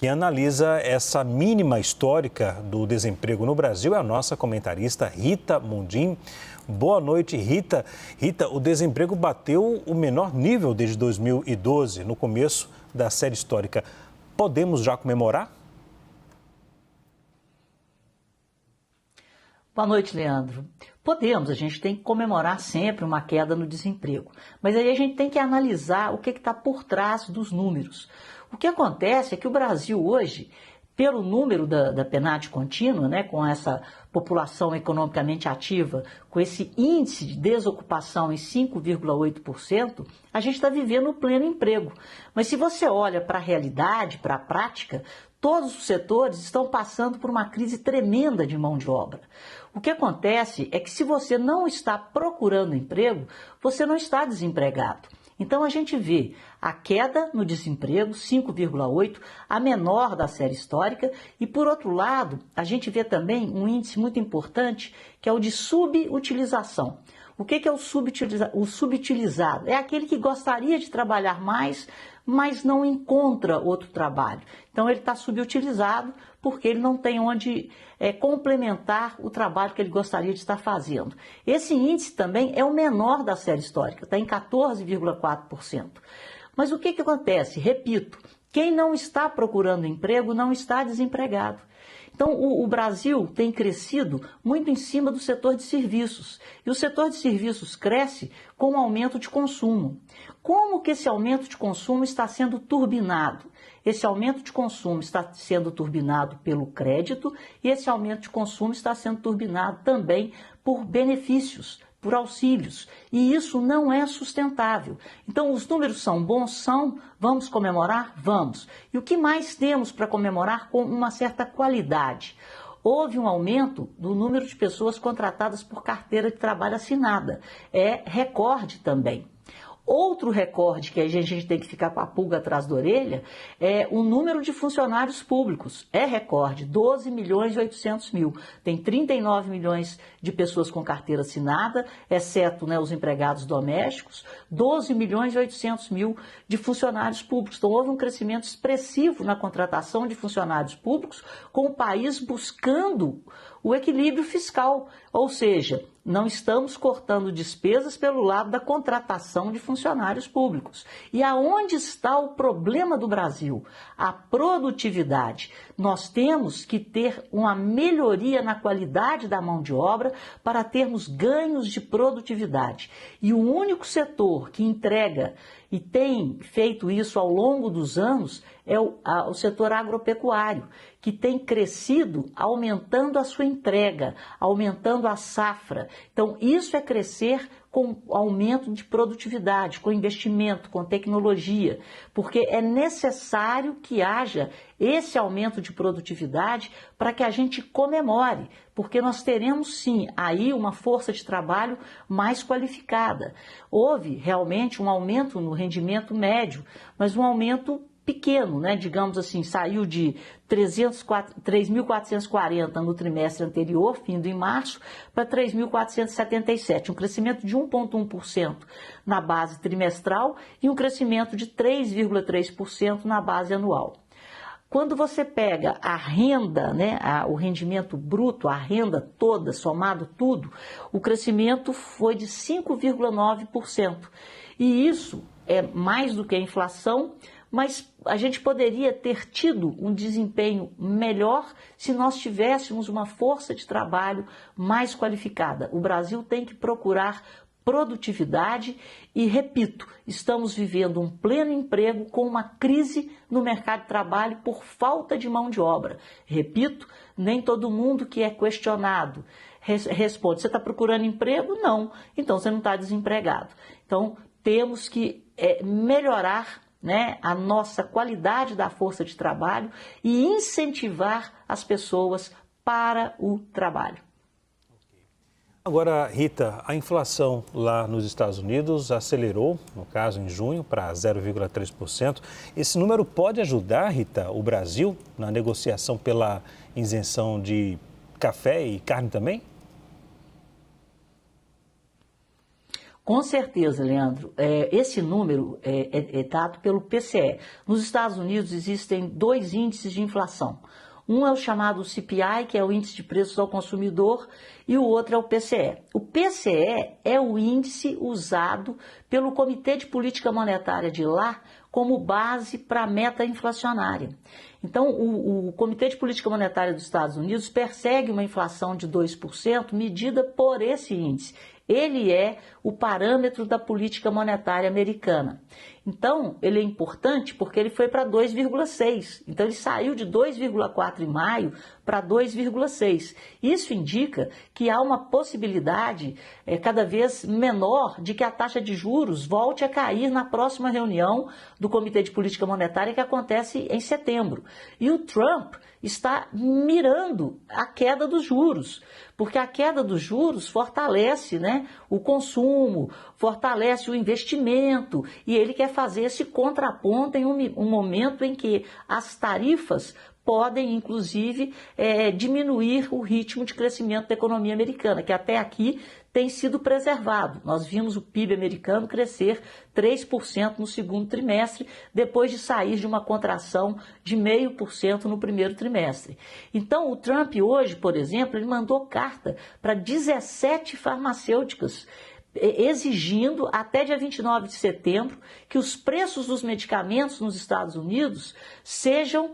Quem analisa essa mínima histórica do desemprego no Brasil é a nossa comentarista Rita Mundim. Boa noite, Rita. Rita, o desemprego bateu o menor nível desde 2012, no começo da série histórica. Podemos já comemorar? Boa noite, Leandro. Podemos, a gente tem que comemorar sempre uma queda no desemprego. Mas aí a gente tem que analisar o que está por trás dos números. O que acontece é que o Brasil hoje, pelo número da PNAD contínua, né, com essa população economicamente ativa, com esse índice de desocupação em 5,8%, a gente está vivendo o pleno emprego. Mas se você olha para a realidade, para a prática, todos os setores estão passando por uma crise tremenda de mão de obra. O que acontece é que se você não está procurando emprego, você não está desempregado. Então a gente vê a queda no desemprego, 5,8%, a menor da série histórica, e por outro lado, a gente vê também um índice muito importante, que é o de subutilização. O que é o subutilizado? É aquele que gostaria de trabalhar mais, mas não encontra outro trabalho. Então ele está subutilizado porque ele não tem onde complementar o trabalho que ele gostaria de estar fazendo. Esse índice também é o menor da série histórica, está em 14,4%. Mas o que acontece? Repito, quem não está procurando emprego não está desempregado. Então, o Brasil tem crescido muito em cima do setor de serviços. E o setor de serviços cresce com o aumento de consumo. Como que esse aumento de consumo está sendo turbinado? Esse aumento de consumo está sendo turbinado pelo crédito e esse aumento de consumo está sendo turbinado também por benefícios, por auxílios, e isso não é sustentável. Então, os números são bons? São. Vamos comemorar? Vamos. E o que mais temos para comemorar com uma certa qualidade? Houve um aumento do número de pessoas contratadas por carteira de trabalho assinada. É recorde também. Outro recorde que a gente tem que ficar com a pulga atrás da orelha é o número de funcionários públicos. É recorde, 12 milhões e 800 mil. Tem 39 milhões de pessoas com carteira assinada, exceto, né, os empregados domésticos, 12 milhões e 800 mil de funcionários públicos. Então houve um crescimento expressivo na contratação de funcionários públicos, com o país buscando o equilíbrio fiscal, ou seja, não estamos cortando despesas pelo lado da contratação de funcionários públicos. E aonde está o problema do Brasil? A produtividade. Nós temos que ter uma melhoria na qualidade da mão de obra para termos ganhos de produtividade. E o único setor que entrega e tem feito isso ao longo dos anos é o setor agropecuário, que tem crescido aumentando a sua entrega, aumentando a safra. Então, isso é crescer com aumento de produtividade, com investimento, com tecnologia, porque é necessário que haja esse aumento de produtividade para que a gente comemore, porque nós teremos sim aí uma força de trabalho mais qualificada. Houve realmente um aumento no rendimento médio, mas um aumento pequeno, né? Digamos assim, saiu de 3.440 no trimestre anterior, findo em março, para 3.477, um crescimento de 1,1% na base trimestral e um crescimento de 3,3% na base anual. Quando você pega a renda, né, o rendimento bruto, a renda toda, somado tudo, o crescimento foi de 5,9%. E isso é mais do que a inflação, mas a gente poderia ter tido um desempenho melhor se nós tivéssemos uma força de trabalho mais qualificada. O Brasil tem que procurar produtividade e, repito, estamos vivendo um pleno emprego com uma crise no mercado de trabalho por falta de mão de obra. Repito, nem todo mundo que é questionado responde: você está procurando emprego? Não. Então você não está desempregado. Então temos que melhorar, né, a nossa qualidade da força de trabalho e incentivar as pessoas para o trabalho. Agora, Rita, a inflação lá nos Estados Unidos acelerou, no caso em junho, para 0,3%. Esse número pode ajudar, Rita, o Brasil na negociação pela isenção de café e carne também? Com certeza, Leandro. Esse número é dado pelo PCE. Nos Estados Unidos existem 2 índices de inflação. Um é o chamado CPI, que é o Índice de Preços ao Consumidor, e o outro é o PCE. O PCE é o índice usado pelo Comitê de Política Monetária de lá como base para a meta inflacionária. Então, o Comitê de Política Monetária dos Estados Unidos persegue uma inflação de 2% medida por esse índice. Ele é o parâmetro da política monetária americana. Então, ele é importante porque ele foi para 2,6. Então, ele saiu de 2,4 em maio para 2,6. Isso indica que há uma possibilidade cada vez menor de que a taxa de juros volte a cair na próxima reunião do Comitê de Política Monetária que acontece em setembro. E o Trump está mirando a queda dos juros, porque a queda dos juros fortalece, né, o consumo, fortalece o investimento, e ele quer fazer esse contraponto em um momento em que as tarifas podem, inclusive, diminuir o ritmo de crescimento da economia americana, que até aqui tem sido preservado. Nós vimos o PIB americano crescer 3% no segundo trimestre, depois de sair de uma contração de 0,5% no primeiro trimestre. Então, o Trump hoje, por exemplo, ele mandou carta para 17 farmacêuticas, exigindo até dia 29 de setembro que os preços dos medicamentos nos Estados Unidos sejam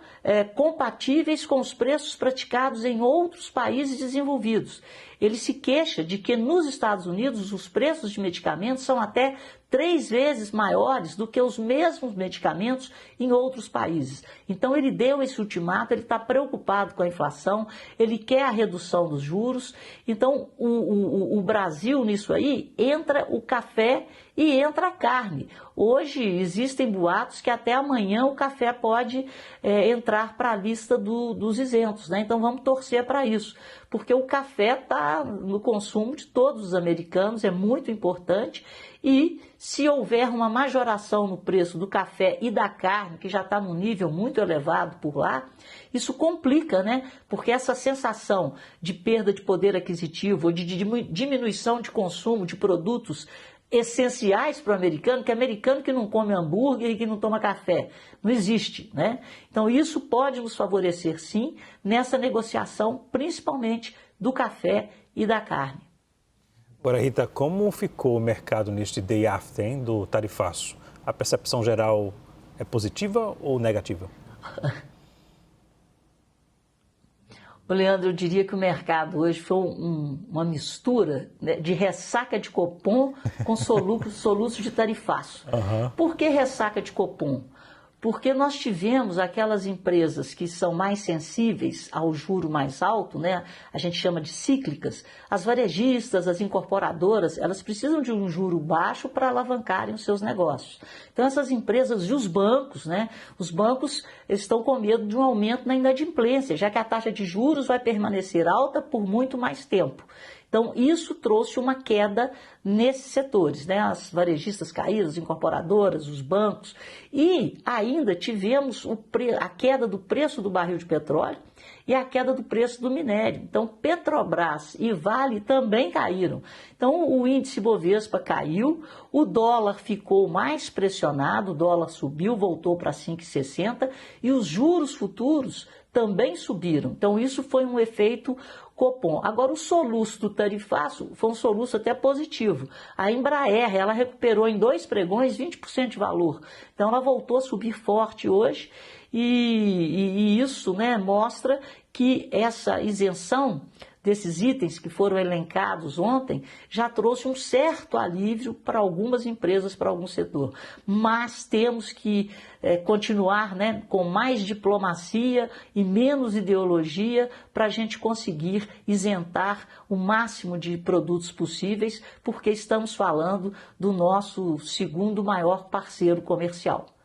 compatíveis com os preços praticados em outros países desenvolvidos. Ele se queixa de que nos Estados Unidos os preços de medicamentos são até 3 vezes maiores do que os mesmos medicamentos em outros países. Então ele deu esse ultimato, ele está preocupado com a inflação, ele quer a redução dos juros. Então o Brasil nisso aí entra o café e entra a carne. Hoje existem boatos que até amanhã o café pode entrar para a lista dos isentos, né? Então vamos torcer para isso, porque o café está no consumo de todos os americanos, é muito importante. E se houver uma majoração no preço do café e da carne, que já está num nível muito elevado por lá, isso complica, né? Porque essa sensação de perda de poder aquisitivo ou de diminuição de consumo de produtos essenciais para o americano que não come hambúrguer e que não toma café. Não existe, né? Então isso pode nos favorecer sim nessa negociação, principalmente do café e da carne. Agora, Rita, como ficou o mercado neste day after, hein, do tarifaço? A percepção geral é positiva ou negativa? Leandro, eu diria que o mercado hoje foi uma mistura, né, de ressaca de Copom com soluço de tarifaço. Por que ressaca de Copom? Porque nós tivemos aquelas empresas que são mais sensíveis ao juro mais alto, né? A gente chama de cíclicas. As varejistas, as incorporadoras, elas precisam de um juro baixo para alavancarem os seus negócios. Então essas empresas e os bancos, né? Os bancos estão com medo de um aumento na inadimplência, já que a taxa de juros vai permanecer alta por muito mais tempo. Então, isso trouxe uma queda nesses setores, né? As varejistas caíram, as incorporadoras, os bancos. E ainda tivemos a queda do preço do barril de petróleo e a queda do preço do minério. Então, Petrobras e Vale também caíram. Então, o índice Bovespa caiu, o dólar ficou mais pressionado, o dólar subiu, voltou para 5,60 e os juros futuros também subiram. Então, isso foi um efeito Copom. Agora, o soluço do tarifaço foi um soluço até positivo. A Embraer, ela recuperou em 2 pregões 20% de valor. Então, ela voltou a subir forte hoje e isso, né, mostra que essa isenção desses itens que foram elencados ontem já trouxe um certo alívio para algumas empresas, para algum setor. Mas temos que continuar, né, com mais diplomacia e menos ideologia para a gente conseguir isentar o máximo de produtos possíveis, porque estamos falando do nosso segundo maior parceiro comercial.